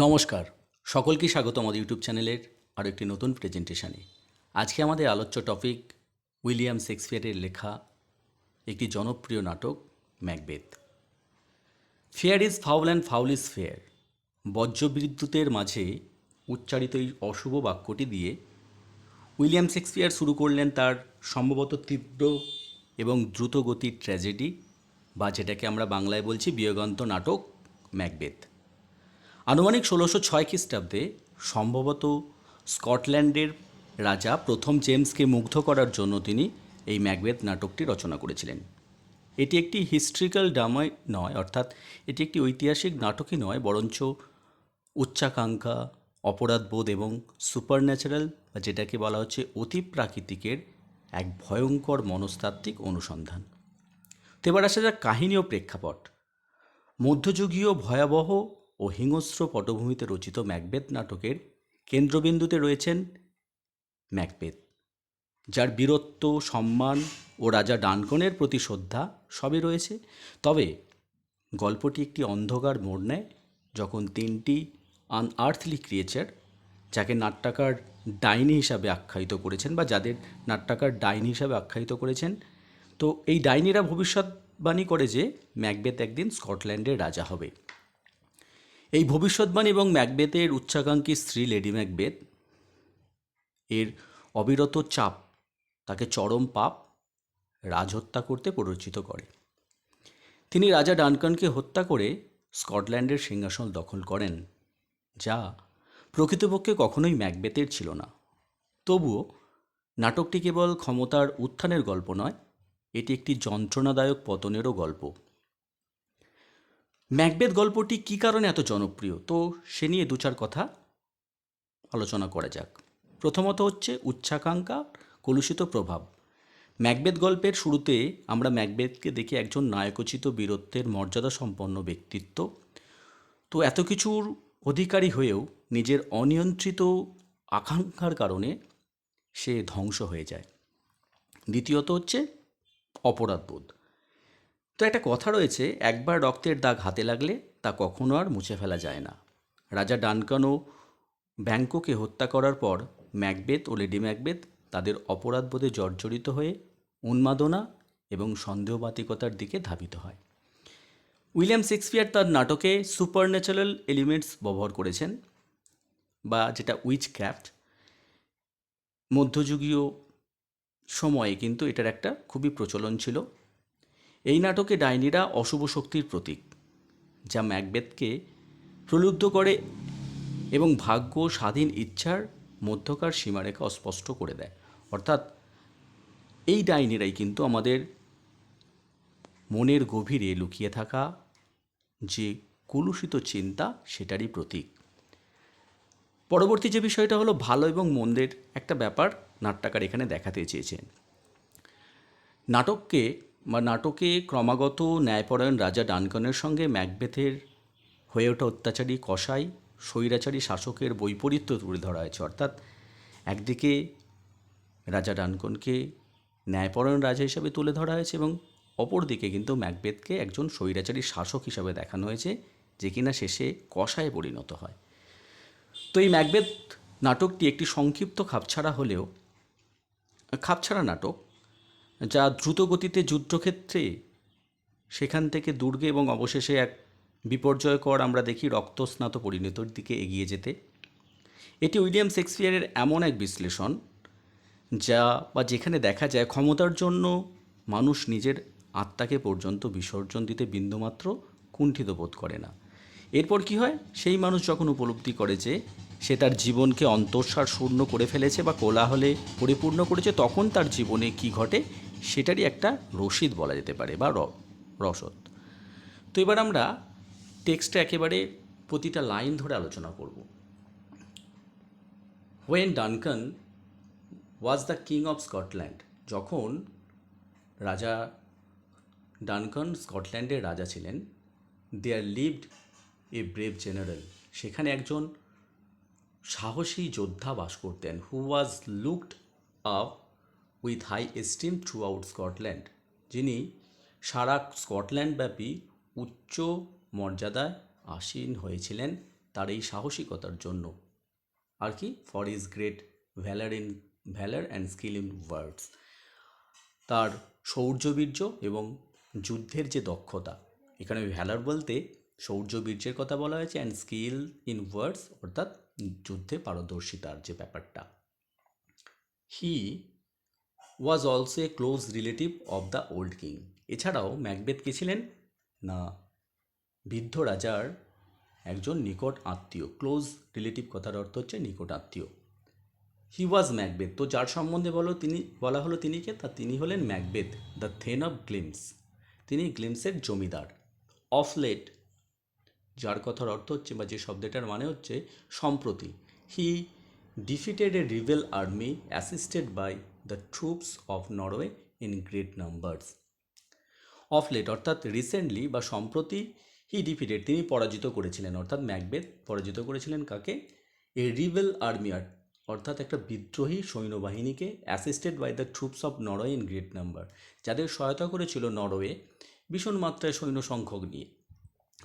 নমস্কার, সকলকে স্বাগত আমাদের ইউটিউব চ্যানেলের আরও একটি নতুন প্রেজেন্টেশনে। আজকে আমাদের আলোচ্য টপিক উইলিয়াম শেক্সপিয়ারের লেখা একটি জনপ্রিয় নাটক Macbeth. Fair is foul and foul is fair, বজ্রবিদ্যুতের মাঝে উচ্চারিত এই অশুভ বাক্যটি দিয়ে উইলিয়াম শেক্সপিয়ার শুরু করলেন তার সম্ভবত তীব্র এবং দ্রুতগতির ট্র্যাজেডি, বা যেটাকে আমরা বাংলায় বলছি বিয়োগান্ত নাটক ম্যাকবেথ। আনুমানিক 1606 খ্রিস্টাব্দে সম্ভবত স্কটল্যান্ডের রাজা প্রথম জেমসকে মুগ্ধ করার জন্য তিনি এই ম্যাকবেথ নাটকটি রচনা করেছিলেন। এটি একটি হিস্ট্রিক্যাল ড্রামা নয়, অর্থাৎ এটি একটি ঐতিহাসিক নাটকই নয়, বরঞ্চ উচ্চাকাঙ্ক্ষা, অপরাধবোধ এবং সুপারন্যাচারাল, বা যেটাকে বলা হচ্ছে অতি প্রাকৃতিকের এক ভয়ঙ্কর মনস্তাত্ত্বিক অনুসন্ধান। তো এবার আসা যাক কাহিনী ও প্রেক্ষাপট। মধ্যযুগীয় ভয়াবহ ও হিংস্র পটভূমিতে রচিত ম্যাকবেথ নাটকের কেন্দ্রবিন্দুতে রয়েছেন ম্যাকবেথ, যার বীরত্ব, সম্মান ও রাজা ডানকনের প্রতি শ্রদ্ধা সবই রয়েছে। তবে গল্পটি একটি অন্ধকার মোড় নেয় যখন তিনটি আনআর্থলি ক্রিয়েচার, যাকে নাট্যকার ডাইনি হিসাবে আখ্যায়িত করেছেন, বা যাদের নাট্যকার ডাইনি হিসাবে আখ্যায়িত করেছেন, তো এই ডাইনিরা ভবিষ্যৎবাণী করে যে ম্যাকবেথ একদিন স্কটল্যান্ডের রাজা হবে। এই ভবিষ্যৎবাণী এবং ম্যাকবেথের উচ্চাকাঙ্ক্ষী স্ত্রী লেডি ম্যাকবেথ এর অবিরত চাপ তাকে চরম পাপ রাজহত্যা করতে প্ররোচিত করে। তিনি রাজা ডানকানকে হত্যা করে স্কটল্যান্ডের সিংহাসন দখল করেন, যা প্রকৃতপক্ষে কখনোই ম্যাকবেথের ছিল না। তবুও নাটকটি কেবল ক্ষমতার উত্থানের গল্প নয়, এটি একটি যন্ত্রণাদায়ক পতনেরও গল্প। ম্যাকবেথ গল্পটি কী কারণে এত জনপ্রিয়, তো সে নিয়ে দু চার কথা আলোচনা করা যাক। প্রথমত হচ্ছে উচ্চাকাঙ্ক্ষা, কলুষিত প্রভাব। ম্যাকবেথ গল্পের শুরুতে আমরা ম্যাকবেথকে দেখি একজন নায়কোচিত বীরত্বের মর্যাদা সম্পন্ন ব্যক্তিত্ব। তো এত কিছুর অধিকারী হয়েও নিজের অনিয়ন্ত্রিত আকাঙ্ক্ষার কারণে সে ধ্বংস হয়ে যায়। দ্বিতীয়ত হচ্ছে অপরাধবোধ। তো একটা কথা রয়েছে, একবার রক্তের দাগ হাতে লাগলে তা কখনো আর মুছে ফেলা যায় না। রাজা ডানকান ও ব্যাংকোকে হত্যা করার পর ম্যাকবেথ ও লেডি ম্যাকবেথ তাদের অপরাধবোধে জর্জরিত হয়ে উন্মাদনা এবং সন্দেহবাতিকতার দিকে ধাবিত হয়। উইলিয়াম শেক্সপিয়ার তার নাটকে সুপারন্যাচারাল এলিমেন্টস ব্যবহার করেছেন, বা যেটা উইচক্রাফট। মধ্যযুগীয় সময়ে কিন্তু এটার একটা খুবই প্রচলন ছিল। এই নাটকে ডাইনিরা অশুভ শক্তির প্রতীক, যা ম্যাকবেথকে প্রলুব্ধ করে এবং ভাগ্য স্বাধীন ইচ্ছার মধ্যকার সীমারেখা অস্পষ্ট করে দেয়। অর্থাৎ এই ডাইনিরাই কিন্তু আমাদের মনের গভীরে লুকিয়ে থাকা যে কলুষিত চিন্তা, সেটারই প্রতীক। পরবর্তী যে বিষয়টা হলো ভালো এবং মন্দের একটা ব্যাপার নাট্যকার এখানে দেখাতে চেয়েছেন। নাটকে ক্রমাগত ন্যায়পরায়ণ রাজা ডানকানের সঙ্গে ম্যাকবেথের হয়ে ওঠা অত্যাচারী কসাই, স্বৈরাচারী শাসকের বৈপরীত্য তুলে ধরা হয়েছে। অর্থাৎ একদিকে রাজা ডানকনকে ন্যায়পরায়ণ রাজা হিসাবে তুলে ধরা হয়েছে, এবং অপরদিকে কিন্তু ম্যাকবেথকে একজন স্বৈরাচারী শাসক হিসাবে দেখানো হয়েছে, যে কিনা শেষে কসায়ে পরিণত হয়। তো এই ম্যাকবেথ নাটকটি একটি সংক্ষিপ্ত খাপছাড়া নাটক, যা দ্রুতগতিতে যুদ্ধক্ষেত্রে সেখান থেকে দুর্গে এবং অবশেষে এক বিপর্যয়কর আমরা দেখি রক্তস্নাত পরিণতির দিকে এগিয়ে যেতে। এটি উইলিয়াম শেক্সপিয়ারের এমন এক বিশ্লেষণ যেখানে দেখা যায় ক্ষমতার জন্য মানুষ নিজের আত্মাকে পর্যন্ত বিসর্জন দিতে বিন্দুমাত্র কুণ্ঠিত বোধ করে না। এরপর কি হয়, সেই মানুষ যখন উপলব্ধি করে যে সে তার জীবনকে অন্তঃসার শূন্য করে ফেলেছে বা কোলাহলে পরিপূর্ণ করেছে, তখন তার জীবনে কি ঘটে সেটারই একটা রসিদ বলা যেতে পারে, বা রসদ। তো এবার আমরা টেক্সটে একেবারে প্রতিটা লাইন ধরে আলোচনা করব। When Duncan was the king of Scotland, যখন রাজা ডানকান স্কটল্যান্ডের রাজা ছিলেন, there lived a brave general, সেখানে একজন সাহসী যোদ্ধা বাস করতেন, who was looked up with high esteem throughout Scotland, যিনি সারা স্কটল্যান্ডব্যাপী উচ্চ মর্যাদায় আসীন হয়েছিলেন তার এই সাহসিকতার জন্য, আর কি for is great valour and skill in words, তার শৌর্যবীর্য এবং যুদ্ধের যে দক্ষতা, এখানে ভ্যালার বলতে শৌর্যবীর্যের কথা বলা হয়েছে, অ্যান্ড স্কিল ইন ওয়ার্ডস অর্থাৎ যুদ্ধে পারদর্শিতার যে ব্যাপারটা। He was also a close relative of the old king. এছাড়াও ম্যাকবেথ কে ছিলেন না বৃদ্ধ রাজার একজন নিকট আত্মীয়। ক্লোজ রিলেটিভ কথার অর্থ হচ্ছে নিকট আত্মীয়। হি ওয়াজ ম্যাকবেথ, তো যার সম্বন্ধে বলা হলো তিনি কে, তা তিনি হলেন Macbeth, the thane of glimpse, তিনি গ্লিমসের জমিদার। অফ লেট, যার কথার অর্থ হচ্ছে বা যে শব্দটার মানে হচ্ছে সম্প্রতি। He defeated a rebel army assisted by the troops of Norway in great numbers. Of late অর্থাৎ রিসেন্টলি বা সম্প্রতি, হি ডিফিটেড তিনি পরাজিত করেছিলেন, অর্থাৎ ম্যাকবেথ পরাজিত করেছিলেন কাকে, এ রিবেল আর্মি অর্থাৎ একটা বিদ্রোহী সৈন্যবাহিনীকে, assisted by the troops of Norway in great number, যাদের সহায়তা করেছিল নরওয়ে ভীষণ মাত্রায় সৈন্য সংখ্যক নিয়ে,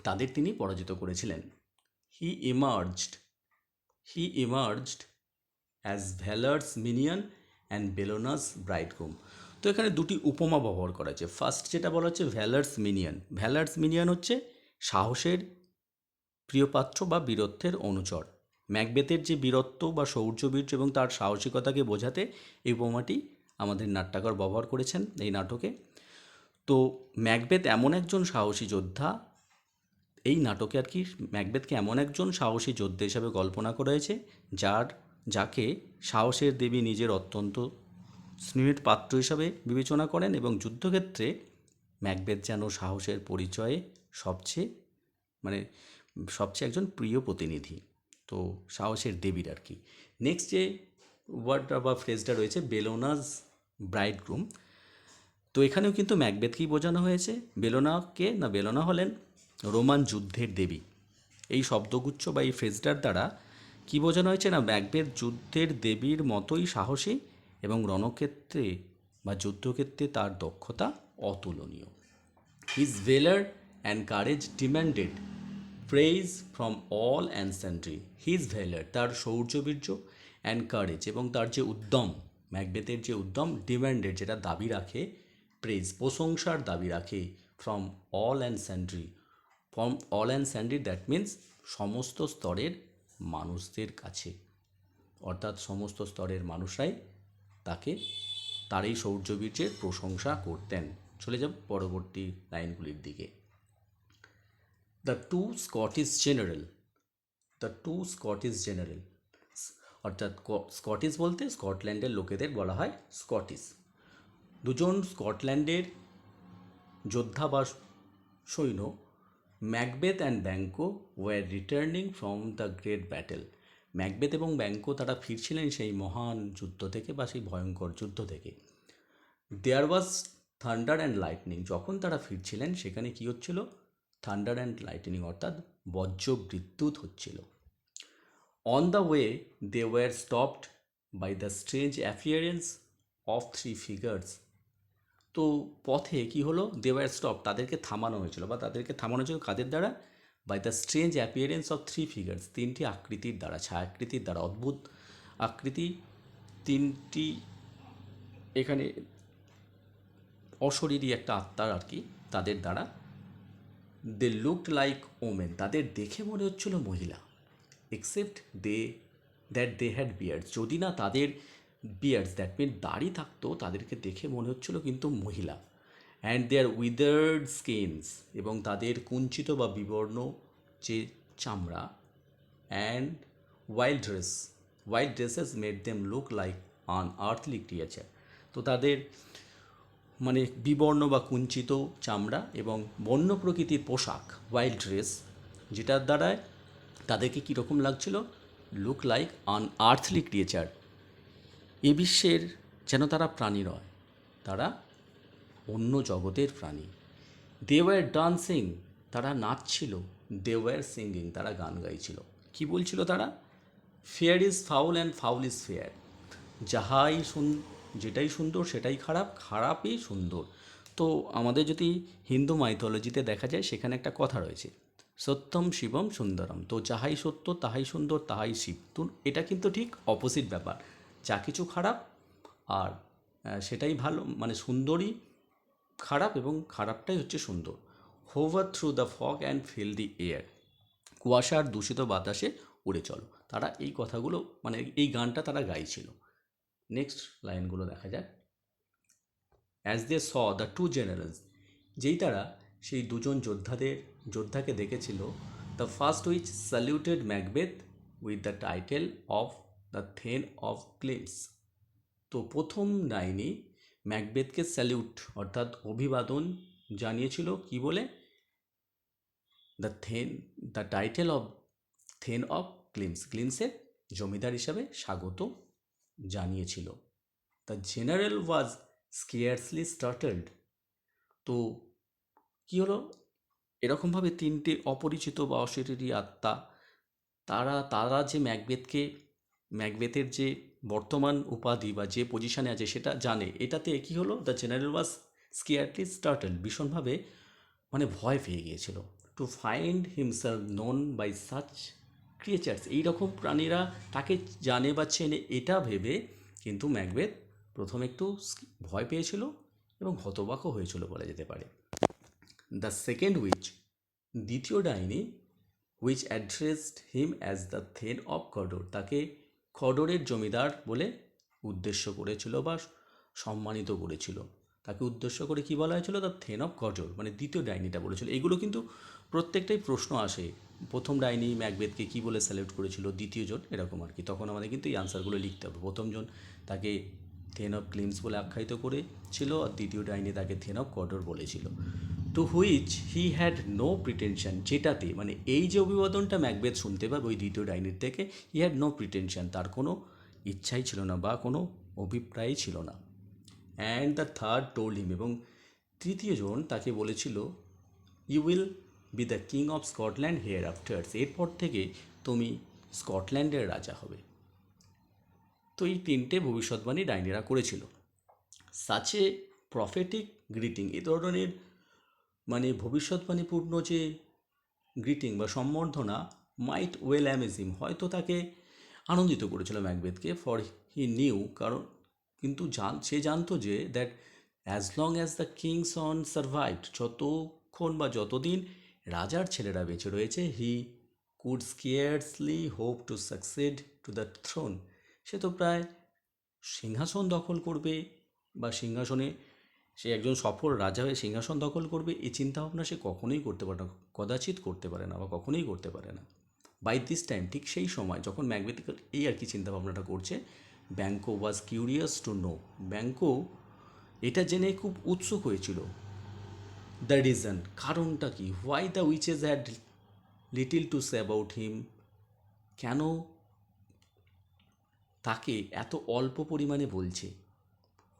তাদের তিনি পরাজিত করেছিলেন। হি ইমার্জড অ্যাজ ভ্যালার্স মিনিয়ন অ্যান্ড বেলোনাস ব্রাইডগ্রুম। তো এখানে দুটি উপমা ব্যবহার করা আছে। ফার্স্ট যেটা বলা হচ্ছে ভ্যালার্স মিনিয়ন হচ্ছে সাহসের প্রিয়পাত্র বা বীরত্বের অনুচর। ম্যাকবেথের যে বীরত্ব বা শৌর্যবীর্য এবং তার সাহসিকতাকে বোঝাতে এই উপমাটি আমাদের নাট্যকার ব্যবহার করেছেন এই নাটকে। তো ম্যাকবেথ এমন একজন সাহসী যোদ্ধা, এই নাটকে আর কি ম্যাকবেথকে এমন একজন সাহসী যোদ্ধা হিসাবে কল্পনা করা হয়েছে যাকে সাহসের দেবী নিজের অত্যন্ত স্নেহের পাত্র হিসাবে বিবেচনা করেন, এবং যুদ্ধক্ষেত্রে ম্যাকবেথ যেন সাহসের পরিচয়ে সবচেয়ে একজন প্রিয় প্রতিনিধি, তো সাহসের দেবীর আর কি। নেক্সট যে ওয়ার্ডটা বা ফ্রেজটা রয়েছে বেলোনাস ব্রাইডগ্রুম, তো এখানেও কিন্তু ম্যাকবেথকেই বোঝানো হয়েছে। বেলোনা হলেন রোমান যুদ্ধের দেবী। এই শব্দগুচ্ছ বা এই ফ্রেজটার দ্বারা কি বোঝানো হয়েছে না, ম্যাকবেথ যুদ্ধের দেবীর মতোই সাহসী এবং রণক্ষেত্রে বা যুদ্ধক্ষেত্রে তার দক্ষতা অতুলনীয়। His valour and courage demanded praise from all and sundry. His valour তার শৌর্যবীর্য, অ্যান্ড কারেজ এবং তার যে উদ্যম, ম্যাকবেথের যে উদ্যম, ডিম্যান্ডেড যেটা দাবি রাখে, প্রেজ প্রশংসার দাবি রাখে, from all and sundry that means সমস্ত স্তরের মানুষদের কাছে, অর্থাৎ সমস্ত স্তরের মানুষরাই তার এই শৌর্যবীর্যের প্রশংসা করতেন। চলে যাব পরবর্তী লাইনগুলির দিকে। দ্য টু স্কটিশ জেনারেল, অর্থাৎ স্কটিশ বলতে স্কটল্যান্ডের লোকেদের বলা হয় স্কটিশ। দুজন স্কটল্যান্ডের যোদ্ধা বা সৈন্য, Macbeth and ব্যাঙ্কো war returning from the great battle. Macbeth এবং ব্যাঙ্কো তারা ফিরছিলেন সেই মহান যুদ্ধ থেকে বা সেই ভয়ঙ্কর যুদ্ধ থেকে। দেয়ার ওয়াজ থান্ডার অ্যান্ড লাইটনিং, যখন তারা ফিরছিলেন সেখানে কি হচ্ছিল, থান্ডার অ্যান্ড লাইটনিং অর্থাৎ বজ্র বিদ্যুৎ হচ্ছিল। On the way they were stopped by the strange appearance of three figures. তো পথে কি হলো, দে ওয়ার স্টপ তাদেরকে থামানো হয়েছিল কাদের দ্বারা, by the strange appearance of three figures, তিনটি আকৃতির দ্বারা, ছায়াকৃতির দ্বারা, অদ্ভুত আকৃতি তিনটি, এখানে অশরীরী একটা আত্মার আর কি, তাদের দ্বারা। দে লুকড লাইক ওমেন, তাদের দেখে মনে হচ্ছিল মহিলা, এক্সেপ্ট দে হ্যাড বিয়ার্ডস, যদি না তাদের বিয়ার্ডস দ্যাট মিন দাড়ি থাকতো, তাদেরকে দেখে মনে হচ্ছিল কিন্তু মহিলা। অ্যান্ড দেয়ার উইদার্ড স্কিনস, এবং তাদের কুঞ্চিত বা বিবর্ণ যে চামড়া, and wild dresses made them look like আনআর্থলি creature, তো তাদের বিবর্ণ বা কুঞ্চিত চামড়া এবং বন্য প্রকৃতির পোশাক, ওয়াইল্ড ড্রেস, যেটার দ্বারায় তাদেরকে কীরকম লাগছিল, লুক লাইক আনআর্থলি ক্রিয়েচার, এ বিশ্বের যেন তারা প্রাণী নয়, তারা অন্য জগতের প্রাণী। দে ওয়ার ডান্সিং, তারা নাচছিল, দে ওয়ার সিঙ্গিং, তারা গান গাইছিল। কি বলছিল তারা, fair is foul and foul is fair, যেটাই সুন্দর সেটাই খারাপ, খারাপই সুন্দর। তো আমাদের যদি হিন্দু মাইথোলজিতে দেখা যায়, সেখানে একটা কথা রয়েছে, সত্যম শিবম সুন্দরম। তো যাহাই সত্য তাহাই সুন্দর তাহাই শিব। তো এটা কিন্তু ঠিক অপোজিট ব্যাপার, যা কিছু খারাপ আর সেটাই ভালো, মানে সুন্দরই খারাপ এবং খারাপটাই হচ্ছে সুন্দর। Hover through the fog and filthy air, কুয়াশার দূষিত বাতাসে উড়ে চলো। তারা এই কথাগুলো, মানে এই গানটা তারা গাইছিল। নেক্সট লাইনগুলো দেখা যাক। As they saw the two generals, যেই তারা সেই দুজন যোদ্ধাকে দেখেছিল, the first witch saluted Macbeth with the title of the thane of Glamis. তো প্রথম ডাইনি ম্যাকবেথকে স্যালিউট অর্থাৎ অভিবাদন জানিয়েছিল কি বলে, the title of thane of ক্লিমসের জমিদার হিসাবে স্বাগত জানিয়েছিল। The general was scarcely startled. তো কী হলো, এরকমভাবে তিনটে অপরিচিত বা অশরীরী আত্মা তারা যে ম্যাকবেথের যে বর্তমান উপাধি বা যে পজিশানে আছে সেটা জানে। এটাতে কী হলো, দ্য জেনারেল ওয়াজ স্কেয়ারলি স্টার্টেলড, ভীষণভাবে মানে ভয় পেয়ে গিয়েছিল। To find himself known by such creatures, এইরকম প্রাণীরা তাকে জানে বা চেনে এটা ভেবে কিন্তু ম্যাকবেথ প্রথমে একটু ভয় পেয়েছিল এবং হতবাকও হয়েছিল বলা যেতে পারে। দ্য সেকেন্ড উইচ, দ্বিতীয় ডাইনি, witch addressed him as the thane of Cawdor, তাকে খডরের জমিদার বলে উদ্দেশ্য করেছিল বা সম্মানিত করেছিল। তাকে উদ্দেশ্য করে কি বলা হয়েছিল, দ্য থেন অফ খডর, মানে দ্বিতীয় ডাইনিটা বলেছিল। এগুলো কিন্তু প্রত্যেকটাই প্রশ্ন আসে, প্রথম ডাইনি ম্যাকবেথকে কী বলে স্যালিউট করেছিল, দ্বিতীয় জন এরকম আর কি। তখন আমাদের কিন্তু এই আনসারগুলো লিখতে হবে। প্রথমজন তাকে থেন অফ ক্লিমস বলে আখ্যায়িত করেছিল আর দ্বিতীয় ডাইনি তাকে থেন অফ খডর বলেছিল। To which he had no pretension, যেটাতে মানে এই যে অভিবাদনটা ম্যাকবেথ শুনতে পাবে ওই দ্বিতীয় ডাইনির থেকে, হি হ্যাড নো প্রিটেনশন, তার কোনো ইচ্ছাই ছিল না বা কোনো অভিপ্রায়ই ছিল না। And the third told him, এবং তৃতীয় জন তাকে বলেছিল, you will be the king of Scotland hereafter, এরপর থেকে তুমি স্কটল্যান্ডের রাজা হবে। তো এই তিনটে ভবিষ্যৎবাণী ডাইনিরা করেছিল। সাচ এ প্রফেটিক গ্রিটিং, এ ধরনের মানে ভবিষ্যৎবাণীপূর্ণ যে গ্রিটিং বা সম্বর্ধনা, মাইট ওয়েল অ্যামেজিং, হয়তো তাকে আনন্দিত করেছিল ম্যাকবেথকে। ফর হি নিউ, কারণ কিন্তু সে জানতো যে that as long as the kings on survived, যতক্ষণ বা যতদিন রাজার ছেলেরা বেঁচে রয়েছে, he could scarcely hope to succeed to the throne, সে তো প্রায় সিংহাসন দখল করবে বা সিংহাসনে সে একজন সফল রাজা হয়ে সিংহাসন দখল করবে, এই চিন্তাভাবনা সে কখনোই করতে পারে না, কদাচিৎ করতে পারে না বা কখনোই করতে পারে না। বাই দিস টাইম, ঠিক সেই সময় যখন ম্যাকবেথ এই আর কি চিন্তাভাবনাটা করছে, ব্যাঙ্কো ওয়াজ কিউরিয়াস টু নো, ব্যাঙ্কো এটা জেনে খুব উৎসুক হয়েছিল, দ্য রিজন, কারণটা কি, why the witches had little to say about him, কেন তাকে এত অল্প পরিমাণে বলছে।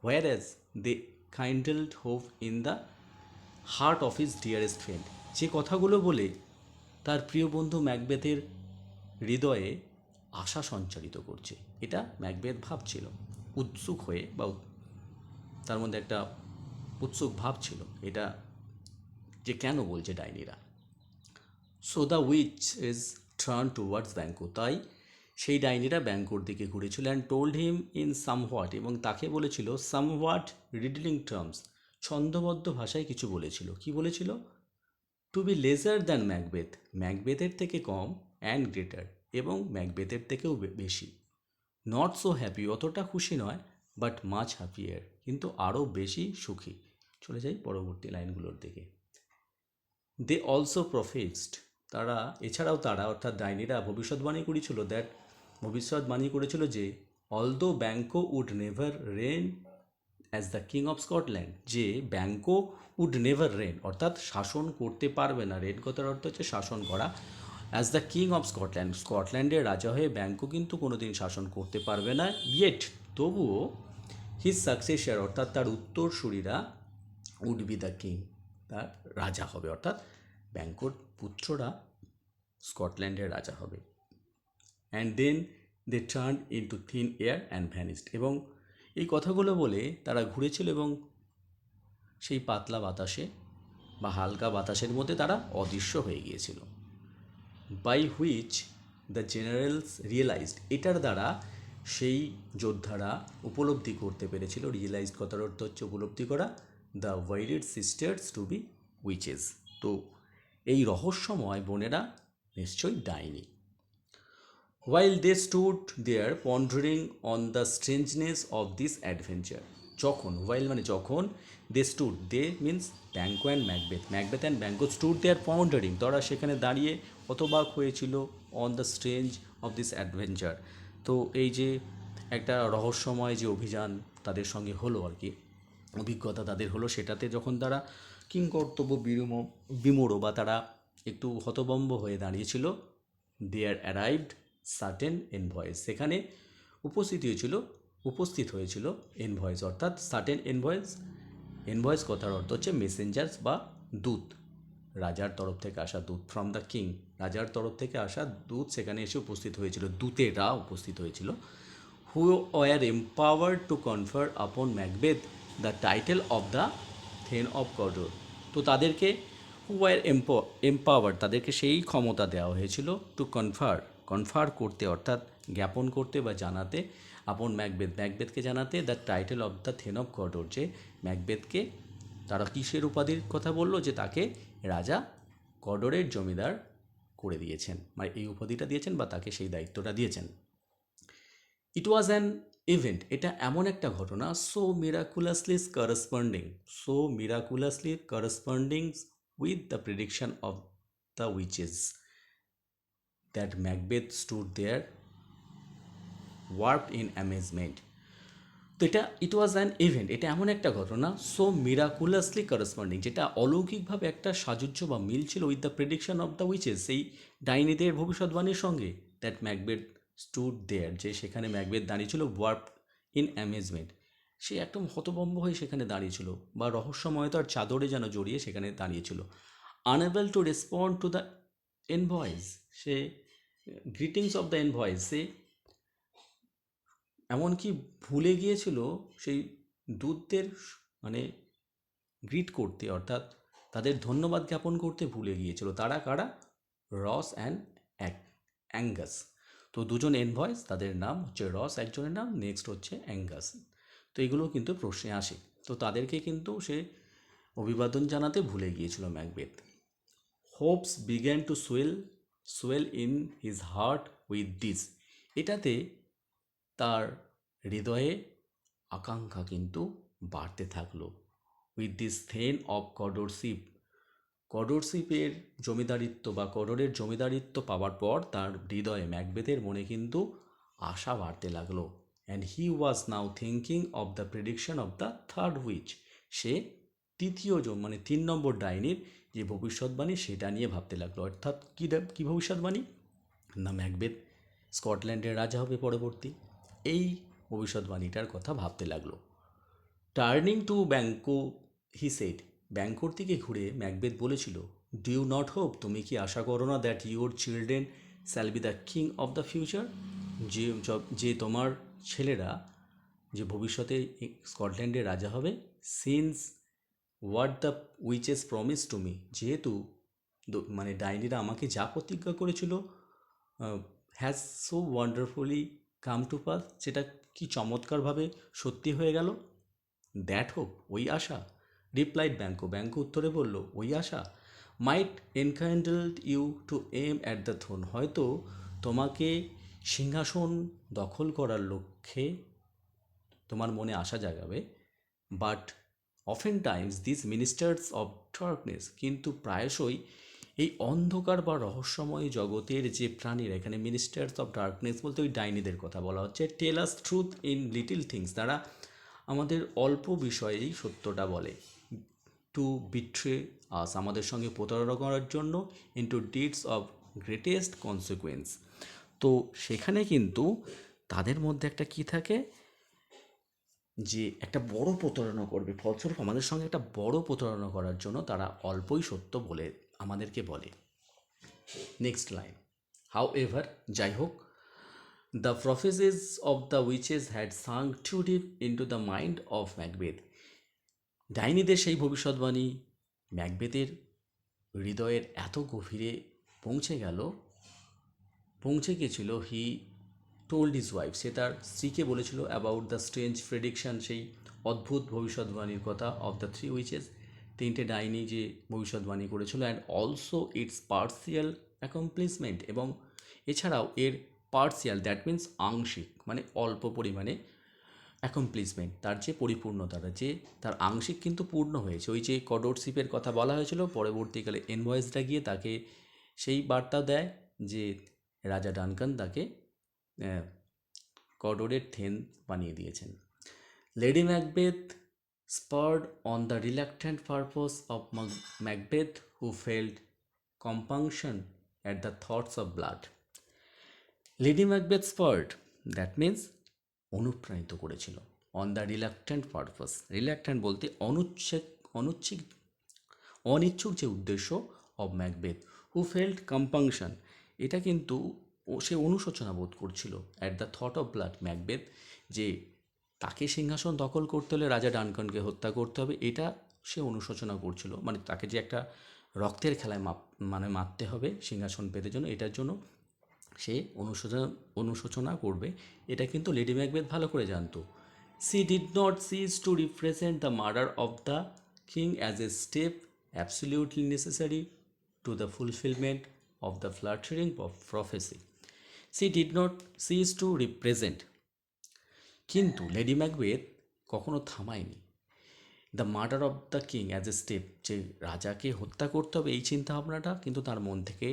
whereas they kindled hope in the heart of his dearest friend, যে কথাগুলো বলে তার প্রিয় বন্ধু ম্যাকবেথের হৃদয়ে আশা সঞ্চারিত করছে, এটা ম্যাকবেথ ভাবছিল উৎসুক হয়ে, বা তার মধ্যে একটা উৎসুক ভাব ছিল এটা যে কেন বলছে ডাইনিরা। So the witch is turn towards Banquo, তাই সেই ডাইনিরা ব্যাঙ্কোর দিকে ঘুরেছিল। And told him in somewhat, এবং তাকে বলেছিল সামহোয়াট রিডলিং টার্মস, ছন্দবদ্ধ ভাষায় কিছু বলেছিল। কি বলেছিল, to be lesser than Macbeth, ম্যাকবেথের থেকে কম, অ্যান্ড গ্রেটার, এবং ম্যাকবেথের থেকেও বেশি, নট সো হ্যাপি, অতটা খুশি নয়, বাট মাচ হ্যাপিয়ার, কিন্তু আরও বেশি সুখী। চলে যাই পরবর্তী লাইনগুলোর দিকে। দে অলসো প্রফেসড, এছাড়াও তারা অর্থাৎ ডাইনিরা ভবিষ্যৎবাণী করেছিল যে although Banquo would never reign as the king of Scotland, যে ব্যাঙ্কো উড নেভার রেন অর্থাৎ শাসন করতে পারবে না, রেন কথার অর্থ হচ্ছে শাসন করা, as the king of Scotland, স্কটল্যান্ডের রাজা হয়ে ব্যাঙ্কো কিন্তু কোনোদিন শাসন করতে পারবে না। ইয়েট, তবুও হিজ সাকসেসার অর্থাৎ তার উত্তরসূরিরা উড বি দ্য কিং, তার রাজা হবে, অর্থাৎ ব্যাঙ্কোর পুত্ররা স্কটল্যান্ডের রাজা হবে। And then they turn into thin air and vanished, এবং এই কথাগুলো বলে তারা ঘুরেছিল এবং সেই পাতলা বাতাসে বা হালকা বাতাসের মধ্যে তারা অদৃশ্য হয়ে গিয়েছিল। By which the generals realised, এটার দ্বারা সেই যোদ্ধারা উপলব্ধি করতে পেরেছিল, রিয়েলাইজড কথার অর্থ হচ্ছে উপলব্ধি করা, the weird sisters to be witches. তো এই রহস্যময় বোনেরা নিশ্চয়ই ডাইনি। While they stood there pondering on the strangeness of this adventure, যখন while মানে যখন they stood, they means ব্যাঙ্কো and Macbeth, Macbeth and ব্যাঙ্কো stood there pondering, তারা সেখানে দাঁড়িয়ে হতবাক হয়েছিল on the strange of this adventure। তো এই যে একটা রহস্যময় যে অভিযান তাদের সঙ্গে হলো আর কি, অভিজ্ঞতা তাদের হলো, সেটাতে যখন তারা কিংকর্তব্য বিমূঢ় বা তারা একটু হতভম্ব হয়ে দাঁড়িয়েছিল, দেয়ার অ্যারাইভড সার্টেন এনভয়েস, সেখানে উপস্থিত হয়েছিল এনভয়েস, অর্থাৎ সার্টেন এনভয়েস কথার অর্থ হচ্ছে মেসেঞ্জার্স বা দূত, রাজার তরফ থেকে আসা দূত, ফ্রম দ্য কিং, রাজার তরফ থেকে আসা দূত সেখানে এসে উপস্থিত হয়েছিল, দূতেরা উপস্থিত হয়েছিল, who were empowered to confer upon Macbeth the title of the thane of Cawdor. তো তাদেরকে হু ওয়ার এম্পাওয়ার্ড, তাদেরকে সেই ক্ষমতা দেওয়া হয়েছিল টু কনফার করতে, অর্থাৎ জ্ঞাপন করতে বা জানাতে, আপন ম্যাকবেথকে জানাতে the title of the thane of Cawdor, যে ম্যাকবেথকে তারা কিসের উপাধির কথা বললো, যে তাকে রাজা কডরের জমিদার করে দিয়েছেন, মানে এই উপাধিটা দিয়েছেন বা তাকে সেই দায়িত্বটা দিয়েছেন। ইট ওয়াজ অ্যান ইভেন্ট, এটা এমন একটা ঘটনা, so miraculously corresponding with the prediction of the witches that Macbeth stood there warped in amazement. তো ইট ওয়াজ অ্যান ইভেন্ট, এটা এমন একটা ঘটনা, সো মিরাকুলাসলি করসপন্ডিং, যেটা অলৌকিকভাবে একটা সাযুজ্য বা মিল ছিল with the prediction of the witches, সেই ডাইনিদের ভবিষ্যৎবাণীর সঙ্গে, দ্যাট ম্যাকবেথ স্টুড দেয়ার, যে সেখানে ম্যাকবেথ দাঁড়িয়েছিল, ওয়ার্প ইন অ্যামেজমেন্ট, সে একদম হতভম্ব হয়ে সেখানে দাঁড়িয়েছিল বা রহস্যময়তার চাদরে যেন জড়িয়ে সেখানে দাঁড়িয়েছিল। Unable to respond to the envoys, সে গ্রিটিংস অফ দ্য এনভয়েস, সে এমনকি ভুলে গিয়েছিল সেই দূতদের মানে গ্রিট করতে, অর্থাৎ তাদের ধন্যবাদ জ্ঞাপন করতে ভুলে গিয়েছিল। তারা কারা? রস অ্যান্ড অ্যাঙ্গাস। তো দুজন এনভয়েস, তাদের নাম হচ্ছে রস একজনের নাম, নেক্সট হচ্ছে অ্যাঙ্গাস। তো এগুলো কিন্তু প্রশ্নে আসে, তো তাদেরকে কিন্তু সে অভিবাদন জানাতে ভুলে গিয়েছিল Macbeth. Hopes began to swell in his heart with this, এটাতে তার হৃদয়ে আকাঙ্ক্ষা কিন্তু বাড়তে থাকলো। উইথ দিস থেন অফ কডরশিপের জমিদারিত্ব বা কডরের জমিদারিত্ব পাওয়ার পর তার হৃদয়ে, ম্যাকবেথের মনে কিন্তু আশা বাড়তে লাগলো। And he was now thinking of the prediction of the third witch, সে তৃতীয় মানে 3 নম্বর ডাইনির যে ভবিষ্যৎবাণী সেটা নিয়ে ভাবতে লাগলো। অর্থাৎ কী ভবিষ্যৎবাণী? না, ম্যাকবেথ স্কটল্যান্ডের রাজা হবে পরবর্তী, এই ভবিষ্যৎবাণীটার কথা ভাবতে লাগলো। Turning to Banquo he said, ব্যাঙ্কোর দিকে ঘুরে ম্যাকবেথ বলেছিল, ডু ইউ নট হোপ, তুমি কি আশা করো না, that your children shall be the king of the future, যে তোমার ছেলেরা যে ভবিষ্যতে স্কটল্যান্ডের রাজা হবে, since what the witches promise to me, যেহেতু মানে ডাইনিরা আমাকে যা প্রতিজ্ঞা করেছিল, has so wonderfully come to pass, সেটা কি চমৎকারভাবে সত্যি হয়ে গেল। দ্যাট হোপ, ওই আশা, রিপ্লাইড ব্যাঙ্কো উত্তরে বলল, ওই আশা might enkindled you to aim at the throne, হয়তো তোমাকে সিংহাসন দখল করার লক্ষ্যে তোমার মনে আশা জাগাবে, but oftentimes this ministers of darkness, কিন্তু প্রায়শই এই অন্ধকার বা রহস্যময় জগতের যে প্রাণীরা, এখানে মিনিস্টার্স অফ ডার্কনেস বলতে ওই ডাইনিদের কথা বলা হচ্ছে, টেল আস ট্রুথ ইন লিটিল থিংস, তারা আমাদের অল্প বিষয়েই সত্যটা বলে, টু বিট্রে আস, আমাদের সঙ্গে প্রতারণা করার জন্য, into deeds of greatest consequence. তো সেখানে কিন্তু তাদের মধ্যে একটা কি থাকে, যে একটা বড় প্রতারণা করবে, ফলস্বরূপ আমাদের সঙ্গে একটা বড় প্রতারণা করার জন্য তারা অল্পই সত্য বলে আমাদেরকে বলে। নেক্সট লাইন, হাউ এভার, যাই হোক, the prophecies of the witches had sunk too deep into the mind of Macbeth, ডাইনিদের সেই ভবিষ্যৎবাণী ম্যাকবেথের হৃদয়ের এত গভীরে পৌঁছে গেল, পৌঁছে গিয়েছিল, হি টোল্ড হিজ ওয়াইফ, সে তার স্ত্রীকে বলেছিল অ্যাবাউট দ্য স্ট্রেঞ্জ প্রেডিকশন, সেই অদ্ভুত ভবিষ্যৎবাণীর কথা, অফ দ্য থ্রি উইচেস, তিনটে ডাইনি যে ভবিষ্যৎবাণী করেছিল, and also it's partial accomplishment, এবং এছাড়াও এর পার্সিয়াল, দ্যাট মিন্স আংশিক, মানে অল্প পরিমাণে, অ্যাকমপ্লিশমেন্ট তার যে পরিপূর্ণতাটা, যে তার আংশিক কিন্তু পূর্ণ হয়েছে। ওই যে কডোরশিপের কথা বলা হয়েছিল, পরবর্তীকালে এনভয়েসটা গিয়ে তাকে সেই বার্তা দেয় যে রাজা ডানকান তাকে কডোরের থেন বানিয়ে দিয়েছেন। Lady Macbeth spurred on the reluctant purpose of Macbeth, who felt compunction at the thoughts of blood. Lady Macbeth spurred, that means অনুপ্রাণিত করেছিল, on the reluctant purpose, reluctant বলতে অনিচ্ছুক যে উদ্দেশ্য, of Macbeth, who felt compunction, এটা কিন্তু সে অনুশোচনা বোধ করছিল, at the thought of blood, Macbeth, যে তাকে সিংহাসন দখল করতে হলে রাজা ডানকানকে হত্যা করতে হবে, এটা সে অনুশোচনা করছিল, মানে তাকে যে একটা রক্তের খেলায় মারতে হবে সিংহাসন পেতে জন্য, এটার জন্য সে অনুশোচনা করবে, এটা কিন্তু লেডি ম্যাকবেথ ভালো করে জানতো। She did not cease to represent the murder of the king as a step absolutely necessary to the fulfilment of the flattering prophecy. She did not cease to represent, কিন্তু lady Macbeth কখনো থামায়নি the murder of the king as a step, যে রাজাকে হত্যা করতে হবে এই চিন্তাভাবনাটা কিন্তু তার মন থেকে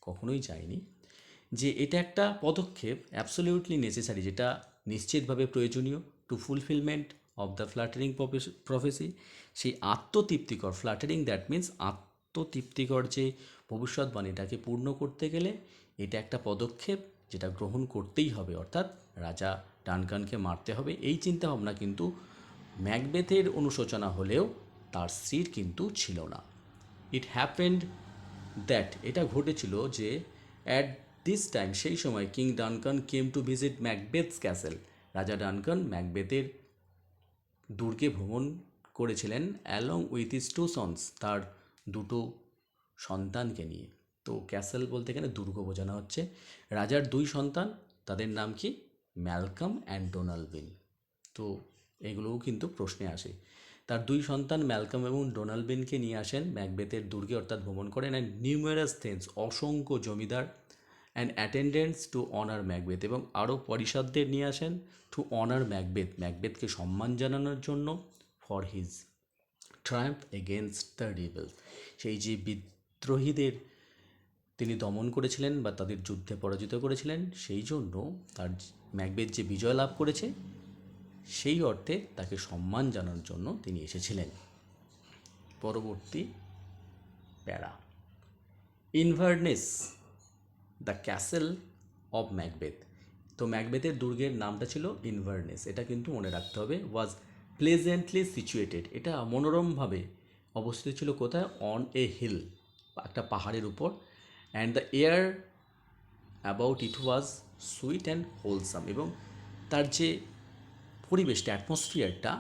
কখনোই যায়নি, যে এটা একটা পদক্ষেপ অ্যাবসলিউটলি নেসেসারি, যেটা নিশ্চিতভাবে প্রয়োজনীয়, to fulfilment of the flattering prophecy, সেই আত্মতৃপ্তিকর, ফ্ল্যাটারিং দ্যাট মিন্স আত্মতৃপ্তিকর যে ভবিষ্যৎবাণীটাকে পূর্ণ করতে গেলে এটা একটা পদক্ষেপ যেটা গ্রহণ করতেই হবে, অর্থাৎ রাজা ডানকানকে মারতে হবে, এই চিন্তাভাবনা কিন্তু ম্যাকবেথের অনুশোচনা হলেও তার স্ত্রীর কিন্তু ছিল না। ইট হ্যাপেন্ড দ্যাট, এটা ঘটেছিল যে অ্যাট দিস টাইম, সেই সময় King Duncan came to visit Macbeth's castle, রাজা ডানকান ম্যাকবেথের দুর্গে ভ্রমণ করেছিলেন, along with his two sons, তার দুটো সন্তানকে নিয়ে। তো ক্যাসেল বলতে এখানে দুর্গ বোঝানো হচ্ছে। রাজার দুই সন্তান, তাদের নাম কি, ম্যালকম অ্যান্ড ডোনালবিন। তো এগুলোও কিন্তু প্রশ্নে আসে। তার দুই সন্তান ম্যালকম এবং ডোনালবিনকে নিয়ে আসেন ম্যাকবেথের দুর্গে, অর্থাৎ ভ্রমণ করেন, অ্যান্ড নিউমেরাস থেন্স, অসংখ্য জমিদার, and attendants to honour Macbeth, এবং আরও পরিষদদের নিয়ে আসেন টু অনার ম্যাকবেথ, ম্যাকবেথকে সম্মান জানানোর জন্য, for his Triumf against the রিবেলস, সেই যে বিদ্রোহীদের তিনি দমন করেছিলেন বা তাদের যুদ্ধে পরাজিত করেছিলেন, সেই জন্য তার ম্যাকবেথ যে বিজয় লাভ করেছে সেই অর্থে তাকে সম্মান জানানোর জন্য তিনি এসেছিলেন। পরবর্তী প্যারা, ইনভারনেস, দ্য ক্যাসেল অব ম্যাকবেথ। তো ম্যাকবেথের দুর্গের নামটা ছিল ইনভারনেস, এটা কিন্তু মনে রাখতে হবে। ওয়াজ প্লেজেন্টলি সিচুয়েটেড, এটা মনোরমভাবে অবস্থিত ছিল কোথায়, অন এ হিল, একটা পাহাড়ের উপর, and the air about it was sweet and wholesome, এবং তার যে পরিবেশটা, অ্যাটমসফিয়ারটা,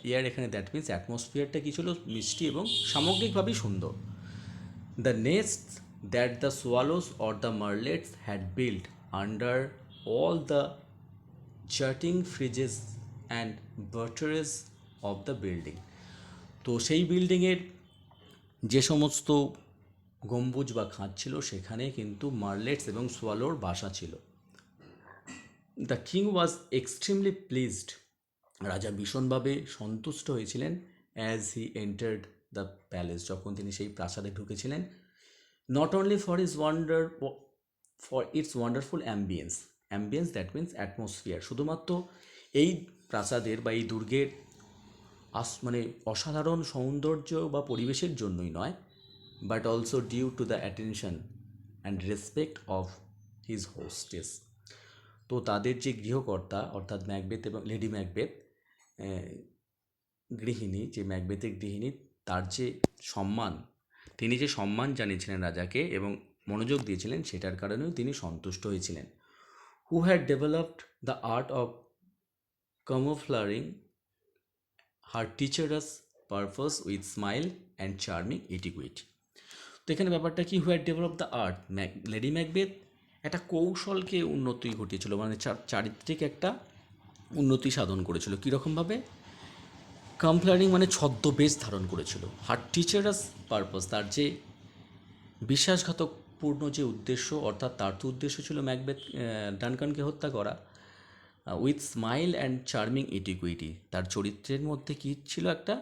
এয়ার এখানে দ্যাট মিন্স অ্যাটমসফিয়ারটা কী ছিল, মিষ্টি এবং সামগ্রিকভাবেই সুন্দর। The nest that the swallows or the martlets had build under all the charting friezes and buttresses of the building, তো সেই বিল্ডিংয়ের যে সমস্ত গম্বুজ বা খাঁজ ছিল সেখানে কিন্তু মার্লেটস এবং সোয়ালোর বাসা ছিল। The king was extremely pleased, রাজা ভীষণভাবে সন্তুষ্ট হয়েছিলেন, as he entered the palace, যখন তিনি সেই প্রাসাদে ঢুকেছিলেন, not only for its wonderful ambience that means atmosphere, শুধুমাত্র এই প্রাসাদের বা এই দুর্গের মানে অসাধারণ সৌন্দর্য বা পরিবেশের জন্যই নয়, but also due to the attention and respect of his hostess, তো তাদের যে গৃহকর্তা অর্থাৎ ম্যাকবেথ এবং লেডি ম্যাকবেথ গৃহিণী, যে ম্যাকবেথের গৃহিণী, তার যে সম্মান, তিনি যে সম্মান জানিয়েছিলেন রাজাকে এবং মনোযোগ দিয়েছিলেন, সেটার কারণেও তিনি সন্তুষ্ট হয়েছিলেন। Who had developed the art of camouflaging her teacher's purpose with smile and charming etiquette. তো এখানে ব্যাপারটা কি, who had develop the art, lady Macbeth একটা কৌশলকে উন্নতি ঘটিয়েছিল, মানে চারিত্রিক একটা উন্নতি সাধন করেছিল। কীরকমভাবে? কমপ্লেনিং মানে ছদ্মবেশ ধারণ করেছিল। হার টিচারাস পারপাস, তার যে বিশ্বাসঘাতকপূর্ণ যে উদ্দেশ্য, অর্থাৎ তার তো উদ্দেশ্য ছিল ম্যাকবেথ ডানকানকে হত্যা করা। উইথ স্মাইল অ্যান্ড চার্মিং ইটিকুইটি, তার চরিত্রের মধ্যে কী ছিল? একটা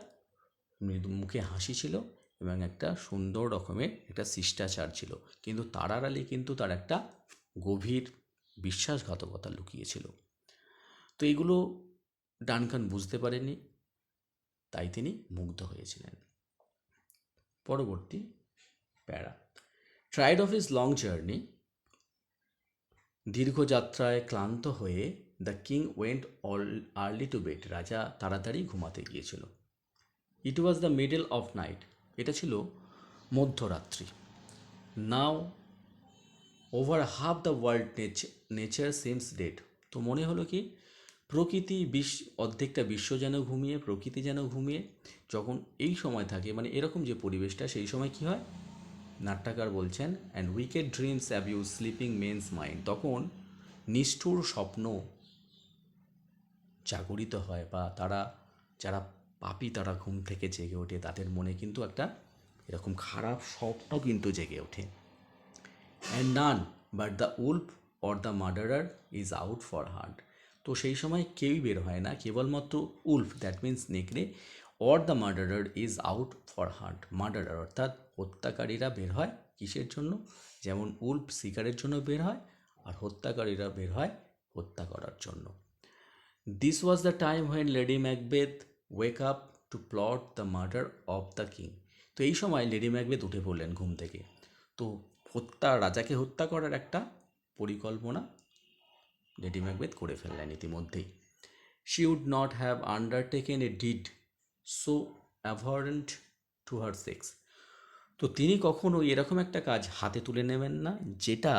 মৃদু মুখে হাসি ছিল এবং একটা সুন্দর রকমের একটা শিষ্টাচার ছিল, কিন্তু তার আড়ালে কিন্তু তার একটা গভীর বিশ্বাসঘাতকতা লুকিয়েছিল। তো এগুলো ডানকান বুঝতে পারেননি, তাই তিনি মুগ্ধ হয়েছিলেন। পরবর্তী para, tired of his long journey, দীর্ঘ যাত্রায় ক্লান্ত হয়ে the king went early to bed, রাজা তাড়াতাড়ি ঘুমাতে গিয়েছিল। It was the middle of night, এটা ছিল মধ্যরাত্রি। Now over half the world nature seems dead, তো মনে হলো কি প্রকৃতি অর্ধেকটা বিশ্ব যেন ঘুমিয়ে, প্রকৃতি যেন ঘুমিয়ে। যখন এই সময় থাকে, মানে এরকম যে পরিবেশটা, সেই সময় কি হয়? নাট্যকার বলছেন, and wicked dreams abuse sleeping men's mind, তখন নিষ্ঠুর স্বপ্ন জাগরিত হয়, বা তারা যারা পাপী তারা ঘুম থেকে জেগে ওঠে, তাদের মনে কিন্তু একটা এরকম খারাপ স্বপ্ন কিন্তু জেগে ওঠে। And none but the Wolf or the murderer is out for hunt, তো সেই সময় কেউই বের হয় না, কেবলমাত্র উলফ, দ্যাট মিন্স নেকড়ে, or the murderer is out for hunt, murderer অর্থাৎ হত্যাকারীরা বের হয় কিসের জন্য? যেমন উলফ শিকারের জন্য বের হয়, আর হত্যাকারীরা বের হয় হত্যা করার জন্য। This was the time when lady Macbeth wake up to plot the murder of the king, তো এই সময় লেডি ম্যাকবেথ উঠে পড়লেন ঘুম থেকে। তো রাজাকে হত্যা করার একটা পরিকল্পনা লেডি ম্যাকবেথ করে ফেললেন ইতিমধ্যেই। She would not have undertaken a deed so abhorrent to her sex, তো তিনি কখনো এরকম একটা কাজ হাতে তুলে নেবেন না যেটা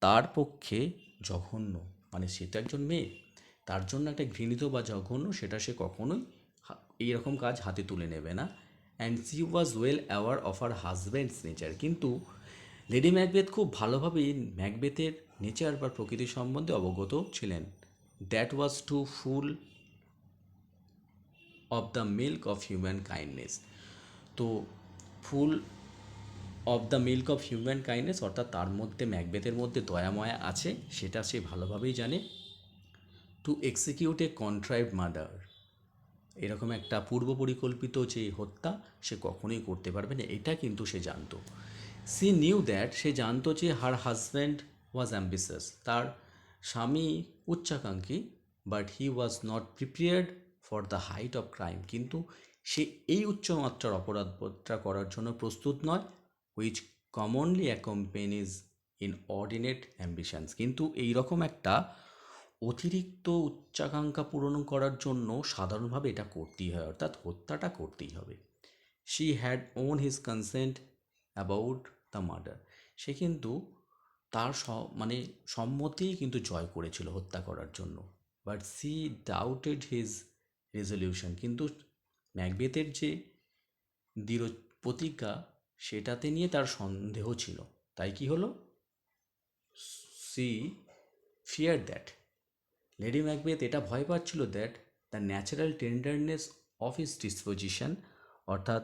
তার পক্ষে জঘন্য, মানে সে তো একজন মেয়ে, তার জন্য একটা ঘৃণিত বা জঘন্য, সেটা সে কখনোই এইরকম কাজ হাতে তুলে নেবে না। And she was well aware of her husband's nature, কিন্তু লেডি ম্যাকবেথ খুব ভালোভাবেই ম্যাকবেথের নেচার বা প্রকৃতি সম্বন্ধে অবগত ছিলেন। That was too full of the milk of human kindness, তো full of the milk of human kindness, অর্থাৎ তার মধ্যে ম্যাকবেথের মধ্যে দয়াময়া আছে, সেটা সে ভালোভাবেই জানে। টু এক্সিকিউট এ কন্ট্রাইভড মার্ডার, এরকম একটা পূর্ব পরিকল্পিত যে হত্যা সে কখনোই করতে পারবে না, এটা কিন্তু সে জানতো। সি নিউ দ্যাট, সে জানতো যে হার হাজব্যান্ড ওয়াজ অ্যাম্বিশাস, তার স্বামী উচ্চাকাঙ্ক্ষী, but he was not prepared for the height of crime, কিন্তু সে এই উচ্চমাত্রার অপরাধটা করার জন্য প্রস্তুত নয়, which commonly accompanies inordinate ambitions, কিন্তু এইরকম একটা অতিরিক্ত উচ্চাকাঙ্ক্ষা পূরণ করার জন্য সাধারণভাবে এটা করতেই হয়, অর্থাৎ হত্যাটা করতেই হবে। She had won his consent about the murder, সে কিন্তু তার মানে সম্মতিই কিন্তু জয় করেছিল হত্যা করার জন্য। But she doubted his resolution, কিন্তু ম্যাকবেথের যে দৃঢ় প্রতিজ্ঞা, সেটাতে নিয়ে তার সন্দেহ ছিল। তাই কি হলো? She fear that, Lady Macbeth এটা ভয় পাচ্ছিল, that the natural tenderness of his disposition, অর্থাৎ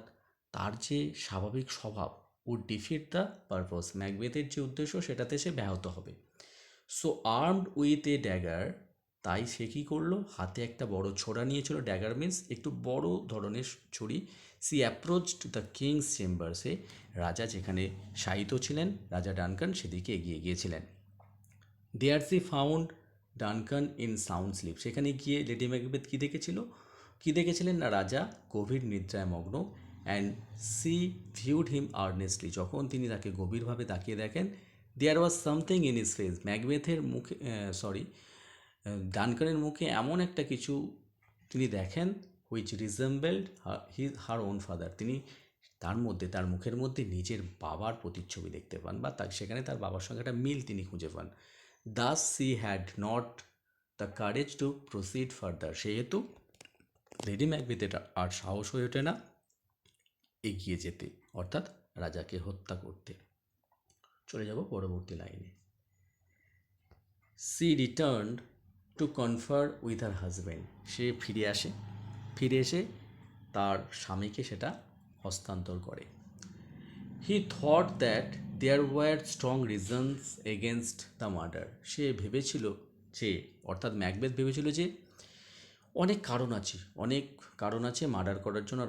তার যে স্বাভাবিক স্বভাব, ও ডিফিট দ্য পারপস, ম্যাকবেথের যে উদ্দেশ্য সেটাতে সে ব্যাহত হবে। So armed with a dagger, তাই সে কী করলো? হাতে একটা বড় ছোরা নিয়েছিল, ড্যাগার মিন্স একটু বড় ধরনের ছুরি। She approached the king's chamber, সে রাজা যেখানে শায়িত ছিলেন, রাজা ডানকান, সেদিকে এগিয়ে গিয়েছিলেন। There she found Duncan in sound sleep, সেখানে গিয়ে লেডি ম্যাকবেথ কী দেখেছিল? কী দেখেছিলেন না রাজা গভীর নিদ্রায় মগ্ন। And she viewed him earnestly, যখন তিনি তাকে গভীরভাবে তাকিয়ে দেখেন, there was something in his face, ম্যাকবেথের মুখে ডানকানের মুখে এমন একটা কিছু তিনি দেখেন, which resembled her own father, তিনি তার মুখের মধ্যে নিজের বাবার প্রতিচ্ছবি দেখতে পান, বা সেখানে তার বাবার সঙ্গে একটা মিল তিনি খুঁজে পান। Das she had not the courage to proceed further, সেহেতু লেডি ম্যাকবেথের আর সাহস হয়ে ওঠে না এগিয়ে যেতে, অর্থাৎ রাজাকে হত্যা করতে। চলে যাব পরবর্তী লাইনে। She returned to confer with her husband. সে ফিরে এসে তার স্বামীকে সেটা হস্তান্তর করে। He thought that there were strong reasons against the murder. সে ভেবেছিল যে, অর্থাৎ ম্যাকবেথ ভেবেছিল যে অনেক কারণ আছে মার্ডার করার জন্য,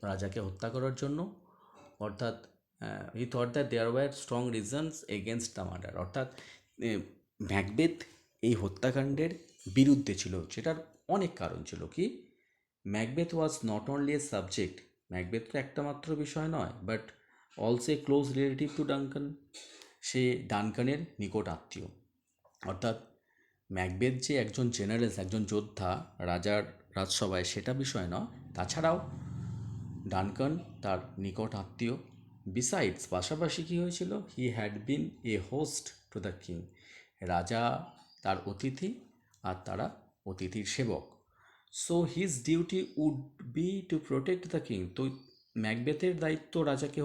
রাজাকে হত্যা করার জন্য। অর্থাৎ he thought that there were strong reasons against the murder, অর্থাৎ ম্যাকবেথ এই হত্যাকাণ্ডের বিরুদ্ধে ছিল, যেটার অনেক কারণ ছিল। কি, Macbeth was not only a subject, Macbeth তো একটা মাত্র বিষয় নয়, but also a close relative to Duncan. সে ডানকানের নিকট আত্মীয়। অর্থাৎ ম্যাকবেথ যে একজন জেনারেল, একজন যোদ্ধা রাজার রাজসভায়, সেটা বিষয় নয়, তাছাড়াও ডানকান তার নিকট আত্মীয়। বিসাইডস, পাশাপাশি কী হয়েছিল, he had been a host to the king. রাজা তার অতিথি আর তারা অতিথির সেবক। So his duty would be to protect the king. তো ম্যাকবেথের দায়িত্ব রাজাকে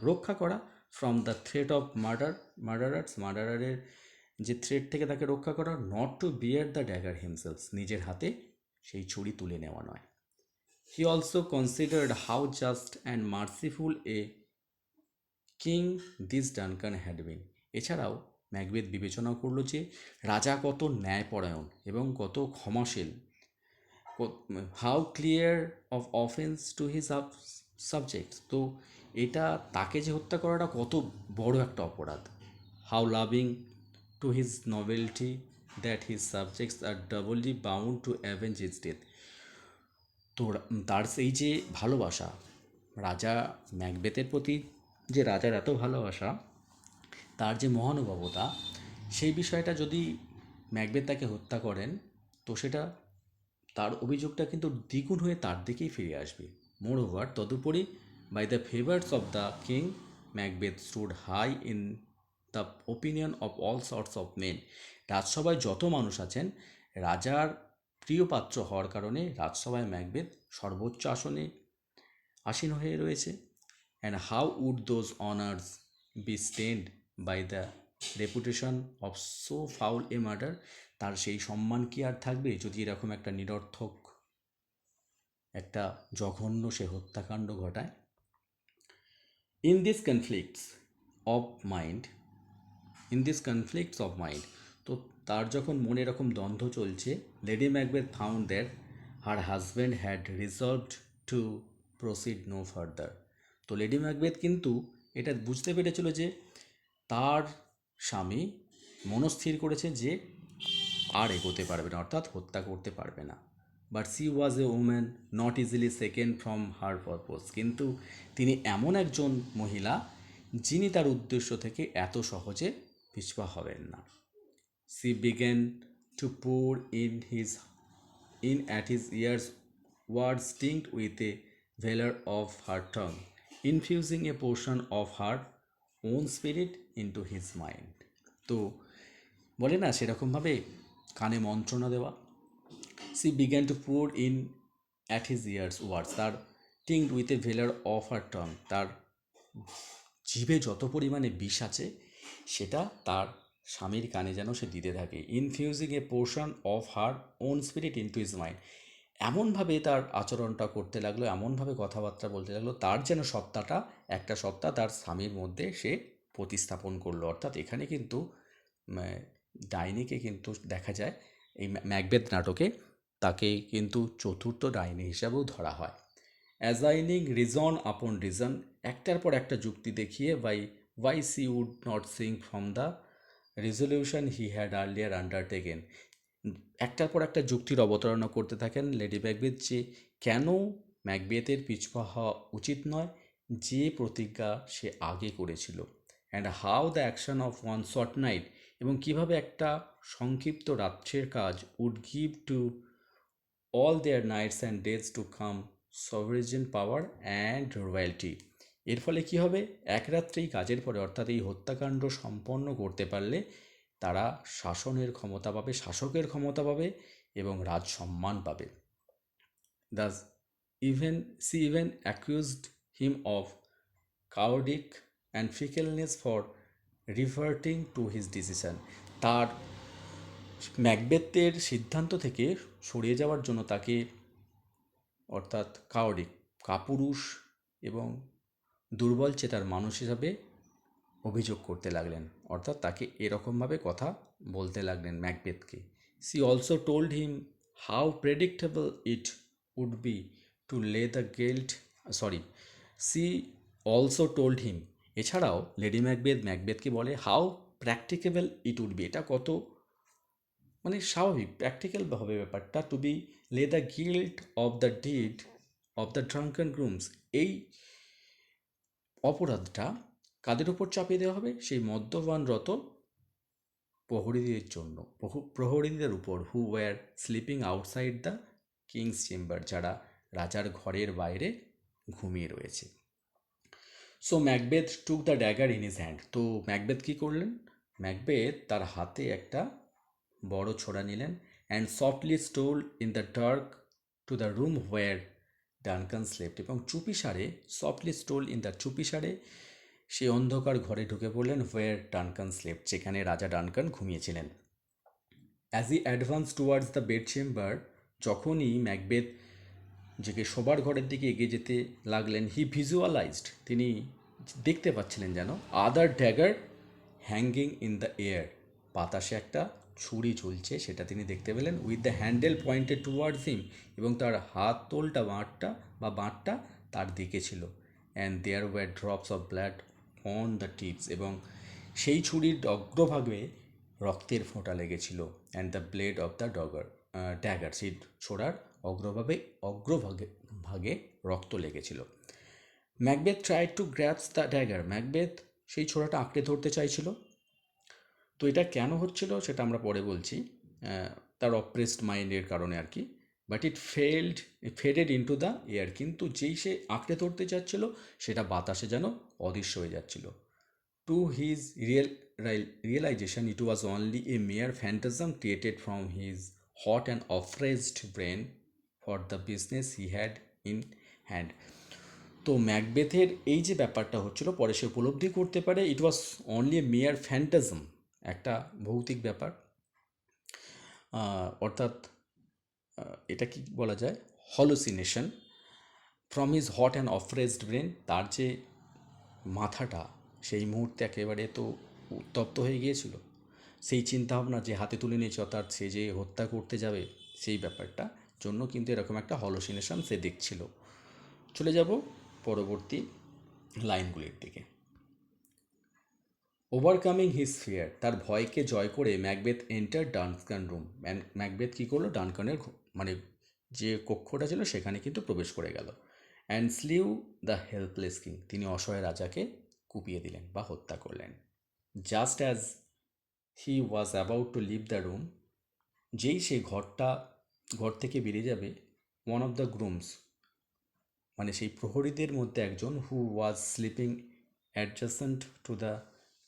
রক্ষা করা ফ্রম দ্য থ্রেট অফ মার্ডারারের যে থ্রেট থেকে তাকে রক্ষা করা, not to bear the dagger himself, নিজের হাতে সেই ছুরি তুলে নেওয়া নয়। He also considered how just and merciful a king this Duncan had been. এছাড়াও ম্যাকবেথ বিবেচনা করলো যে রাজা কত ন্যায়পরায়ণ এবং কত ক্ষমাশীল। How clear of offence to his subject. তো এটা, তাকে যে হত্যা করাটা কত বড় একটা অপরাধ। How loving to his novelty that his subjects are doubly bound to avenge his death. তো তার সেই যে ভালোবাসা, রাজা ম্যাকবেথের প্রতি যে রাজার এত ভালোবাসা, তার যে মহানুভবতা, সেই বিষয়টা যদি ম্যাকবেথ তাকে হত্যা করেন, তো সেটা তার অভিযোগটা কিন্তু দ্বিগুণ হয়ে তার দিকেই ফিরে আসবে। মোর ওভার, তদুপরি, by the favours of the king, Macbeth stood high in the opinion of all sorts of men. রাজসভায় যত মানুষ আছেন, রাজার প্রিয় পাত্র হওয়ার কারণে রাজসভায় ম্যাকবেথ সর্বোচ্চ আসনে আসীন হয়ে রয়েছে। And how would those honours be stained by the reputation of so foul a murder. তার সেই সম্মান কি আর থাকবে যদি এরকম একটা নিরর্থক, একটা জঘন্য সে হত্যাকাণ্ড ঘটায়। In this conflicts of mind, তো তার যখন মনে এরকম দ্বন্দ্ব চলছে, Lady Macbeth found that her husband had resolved to proceed no further. তো লেডি ম্যাকবেথ কিন্তু এটা বুঝতে পেরেছিল যে তার স্বামী মনস্থির করেছে যে আর এগোতে পারবে না, অর্থাৎ হত্যা করতে পারবে না। But C was a woman not easily second from her purpose. কিন্তু তিনি এমন একজন মহিলা যিনি তার উদ্দেশ্য থেকে এত সহজে পিছপা হবেন না। She began to pour in at his ears words tinged with a valor of her tongue, infusing a portion of her own spirit into his mind. তো বলে না সেরকমভাবে কানে মন্ত্রণা দেওয়া। She began to pour in at his ears words, তার tinged with a ভেলার of her টং, তার জিভে যত পরিমাণে বিষ আছে সেটা তার স্বামীর কানে যেন সে দিতে থাকে। Infusing a portion of her own spirit into his mind, এমনভাবে তার আচরণটা করতে লাগলো, এমনভাবে কথাবার্তা বলতে লাগলো, তার যেন সত্তাটা, একটা সত্তা তার স্বামীর মধ্যে সে প্রতিস্থাপন করলো। অর্থাৎ এখানে কিন্তু ডাইনিকে কিন্তু দেখা যায় এই ম্যাকবেথ নাটকে, তাকে কিন্তু চতুর্থ ডাইনি হিসাবেও ধরা হয়। অ্যাজাইনিং রিজন আপন রিজন, একটার পর একটা যুক্তি দেখিয়ে why she would not shrink from the resolution he had earlier undertaken. একটার পর একটা যুক্তির অবতারণা করতে থাকেন লেডি ম্যাকবেথ যে কেন ম্যাকবেথের পিছপা হওয়া উচিত নয়, যে প্রতিজ্ঞা সে আগে করেছিল। And how the action of one short night, এবং কীভাবে একটা সংক্ষিপ্ত রাত্রের কাজ would give to all their nights and days to come sovereign power and royalty. এর ফলে কী হবে, এক রাত্রেই কাজের পরে, অর্থাৎ এই হত্যাকাণ্ড সম্পন্ন করতে পারলে তারা শাসনের ক্ষমতা পাবে, শাসকের ক্ষমতা পাবে এবং রাজসম্মান পাবে। Thus she even accused him of cowardice and fickleness for reverting to his decision, তার ম্যাকবেথের সিদ্ধান্ত থেকে সরিয়ে যাওয়ার জন্য তাকে, অর্থাৎ কাওয়ার্ডিক, কাপুরুষ এবং দুর্বল চেতার মানুষ হিসাবে অভিযোগ করতে লাগলেন, অর্থাৎ তাকে এরকমভাবে কথা বলতে লাগলেন ম্যাকবেথকে। She also told him how predictable it would be to lay the guilt, sorry, she also told him, এছাড়াও লেডি ম্যাকবেথ ম্যাকবেথকে বলে how practicable it would be, এটা কত মানে স্বাভাবিক, প্র্যাকটিক্যাল হবে ব্যাপারটা, to be lay the guilt of the deed of the drunken grooms, এই অপরাধটা কাদের উপর চাপিয়ে দেওয়া হবে, সেই মদ্যপানরত প্রহরীদের জন্য, প্রহরীদের উপর, who were sleeping outside the king's chamber, যারা রাজার ঘরের বাইরে ঘুমিয়ে রয়েছে। So Macbeth took the dagger in his hand, তো ম্যাকবেথ কী করলেন, ম্যাকবেথ তার হাতে একটা বড় ছোরা নিলেন, and softly stole in the dark to the room where Duncan slept, এবং চুপিসারে, সফটলি স্টোল ইন দ্য চুপিসারে সেই অন্ধকার ঘরে ঢুকে পড়লেন, হোয়ার ডানকান স্লেপ্ট, যেখানে রাজা ডানকান ঘুমিয়েছিলেন। As he advance towards the bed chamber, যখনই ম্যাকবেথ যে শোবার ঘরের দিকে এগিয়ে যেতে লাগলেন, হি ভিজুয়ালাইজড, তিনি দেখতে পাচ্ছিলেন যেন, other dagger hanging in the air, বাতাসে একটা ছুরি ঝুলছে, সেটা তিনি দেখতে পেলেন, with the handle pointed towards him, এবং তার হাত তোলটা বাঁটটা তার দিকে ছিল, and there were drops of blood on the tips, এবং সেই ছুরির অগ্রভাগে রক্তের ফোঁটা লেগেছিল, and the blade of the dagger, সেই ছোড়ার অগ্রভাগে রক্ত লেগেছিল। Macbeth tried to grabs the dagger, Macbeth সেই ছোড়াটা আঁকড়ে ধরতে চাইছিল। তো এটা কেন হচ্ছিল সেটা আমরা পরে বলছি, তার অপ্রেসড মাইন্ডের কারণে আর কি, but faded into the air, কিন্তু যেই সে আঁকড়ে ধরতে চাচ্ছিল সেটা বাতাসে যেন অদৃশ্য হয়ে যাচ্ছিল। To his realization, it was only a mere phantasm created from his hot and oppressed brain for the business he had in hand. তো ম্যাকবেথের এই যে ব্যাপারটা হচ্ছিল, পরে সে উপলব্ধি করতে পারে, ইট ওয়াজ অনলি এ মেয়ার ফ্যান্টাজম, একটা ভৌতিক ব্যাপার, অর্থাৎ এটা কি বলা যায়, hallucination, from his hot and oppressed brain, তার যে মাথাটা সেই মুহূর্তে একেবারে তো উত্তপ্ত হয়ে গিয়েছিল, সেই চিন্তাভাবনা যে হাতে তুলে নিয়েছে, অর্থাৎ সে যে হত্যা করতে যাবে সেই ব্যাপারটা জন্য কিন্তু এরকম একটা হলুসিনেশন সে দেখছিল। চলে যাব পরবর্তী লাইনগুলির দিকে। ওভারকামিং হিজ ফিয়ার, তার ভয়কে জয় করে Macbeth enter Duncan room, Macbeth কী করলো, ডানকানের মানে যে কক্ষটা ছিল সেখানে কিন্তু প্রবেশ করে গেল, and slew the helpless king, তিনি অসহায় রাজাকে কুপিয়ে দিলেন বা হত্যা করলেন। Just as he was about to leave the room, যেই সে ঘর থেকে বেরিয়ে যাবে, ওয়ান অফ দ্য গ্রুমস, মানে সেই প্রহরীদের মধ্যে একজন, who was sleeping adjacent to the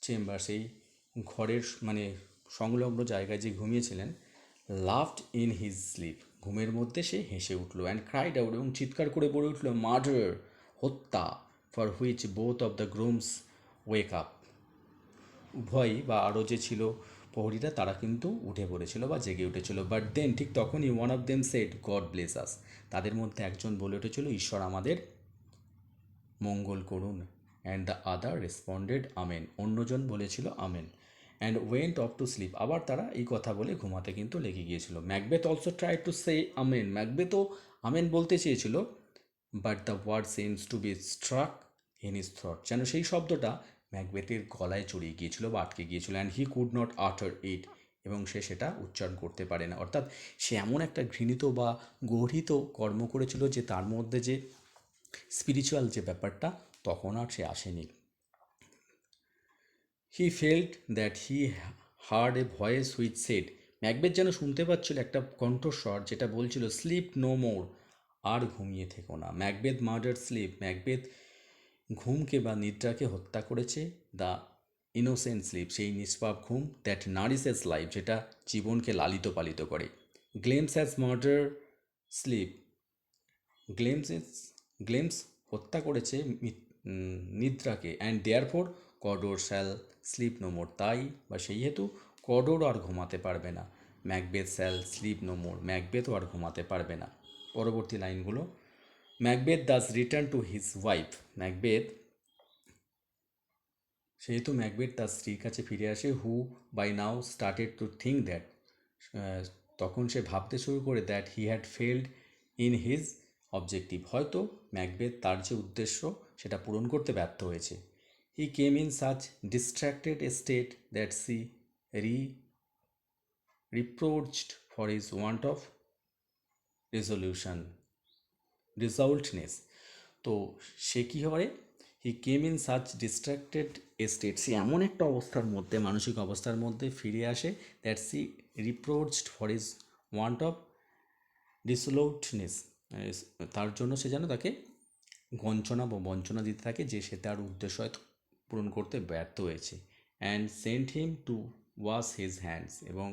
chamber, সেই ঘরের মানে সংলগ্ন জায়গায় যে ঘুমিয়েছিলেন, লাফড ইন হিজ স্লিপ, ঘুমের মধ্যে সে হেসে উঠল, অ্যান্ড ক্রাইড আউট, এবং চিৎকার করে বলে উঠল, মার্ডার, হত্যা, for which both of the grooms wake up, উভয়ই বা আরও যে ছিল প্রহরীরা তারা কিন্তু উঠে পড়েছিল বা জেগে উঠেছিল। বাট দেন, ঠিক তখনই, one of them said, God bless us, তাদের মধ্যে একজন বলে উঠেছিল, ঈশ্বর আমাদের মঙ্গল করুন, and the other responded amen, অন্যজন বলেছিল amen, and went off to sleep, আবার তারা এই কথা বলে ঘুমাতে কিন্তু লেগে গিয়েছিল। Macbeth also try to say amen, ম্যাকবেথও আমেন বলতে চেয়েছিল, but the word seems to be struck in his throat, যেন সেই শব্দটা ম্যাকবেথের গলায় চড়িয়ে গিয়েছিল বা আটকে গিয়েছিল, অ্যান্ড হি কুড নট আটার ইট, এবং সে সেটা উচ্চারণ করতে পারে না, অর্থাৎ সে এমন একটা ঘৃণিত বা গর্হিত কর্ম করেছিল যে তার মধ্যে যে স্পিরিচুয়াল যে ব্যাপারটা তখন আর সে আসেনি। He felt that he heard a voice which said, Macbeth যেন শুনতে পাচ্ছিল একটা কণ্ঠস্বর যেটা বলছিল, স্লিপ নো মোর, আর ঘুমিয়ে থেকো না। ম্যাকবেথ মার্ডার স্লিপ, ম্যাকবেথ ঘুমকে বা নিদ্রাকে হত্যা করেছে, দ্য ইনোসেন্ট স্লিপ, সেই নিষ্পাপ ঘুম, দ্যাট নারিসেস লাইফ, যেটা জীবনকে লালিত পালিত করে। Glamis has murder sleep, Glamis হত্যা করেছে নিদ্রাকে, and therefore Cawdor shall sleep no more, তাই বা সেই হেতু কর্ডোরও আর ঘুমাতে পারবে না। Macbeth shall sleep no more, ম্যাকবেথও আর ঘুমাতে পারবে না। পরবর্তী লাইনগুলো, Macbeth does return to his wife, সেহেতু ম্যাকবেথ তার স্ত্রীর কাছে ফিরে আসে, who by now started to think that, তখন সে ভাবতে শুরু করে that he had failed in his objective, হয়তো ম্যাকবেথ তার যে উদ্দেশ্য সেটা পূরণ করতে ব্যর্থ হয়েছে। He came in such distracted a state that she reproached for his want of resolutness. তো সে কী হবে, he came in such distracted state, সে এমন একটা অবস্থার মধ্যে, মানসিক অবস্থার মধ্যে ফিরে আসে, that she reproached for his want of dissoluteness, তার জন্য সে যেন তাকে গঞ্চনা বা বঞ্চনা দিতে থাকে যে সে তার উদ্দেশ্য হয়তো পূরণ করতে ব্যর্থ হয়েছে। And sent him to wash his hands, এবং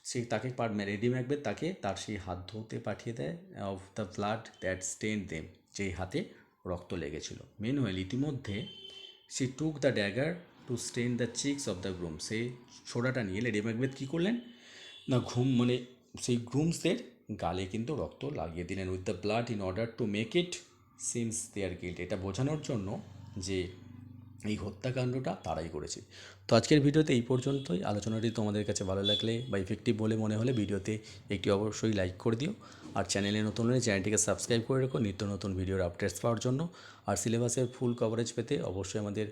সে তাকে রেডি ম্যাকবেথ তাকে তার সেই হাত ধুতে পাঠিয়ে দেয়, off the blood that stain them, যেই হাতে রক্ত লেগেছিল। মেনওয়েল ইতিমধ্যে she took the dagger to stain the cheeks of the groom, সেই ছোড়াটা নিয়ে লেডি ম্যাকবেথ কী করলেন না, সেই গ্রুমসদের গালে কিন্তু রক্ত লাগিয়ে দিলেন, with the blood in order to make it seems their guilt, এটা বোঝানোর জন্য যে এই হত্যাকাণ্ডটা তারাই করেছে। তো আজকের ভিডিওতে এই পর্যন্তই। আলোচনাটি তোমাদের কাছে ভালো লাগলে বা ইফেক্টিভ বলে মনে হলে ভিডিওতে একটি অবশ্যই লাইক করে দিও, আর চ্যানেলে নতুন হলে চ্যানেলটিকে সাবস্ক্রাইব করে রেখো নিত্য নতুন ভিডিওর আপডেটস পাওয়ার জন্য। আর সিলেবাসের ফুল কভারেজ পেতে অবশ্যই আমাদের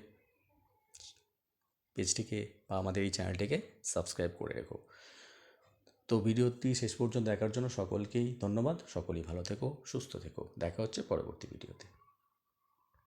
পেজটিকে বা আমাদের এই চ্যানেলটিকে সাবস্ক্রাইব করে রেখো। তো ভিডিওটি শেষ পর্যন্ত দেখার জন্য সকলকেই ধন্যবাদ। সকলেই ভালো থেকো, সুস্থ থেকো, দেখা হচ্ছে পরবর্তী ভিডিওতে।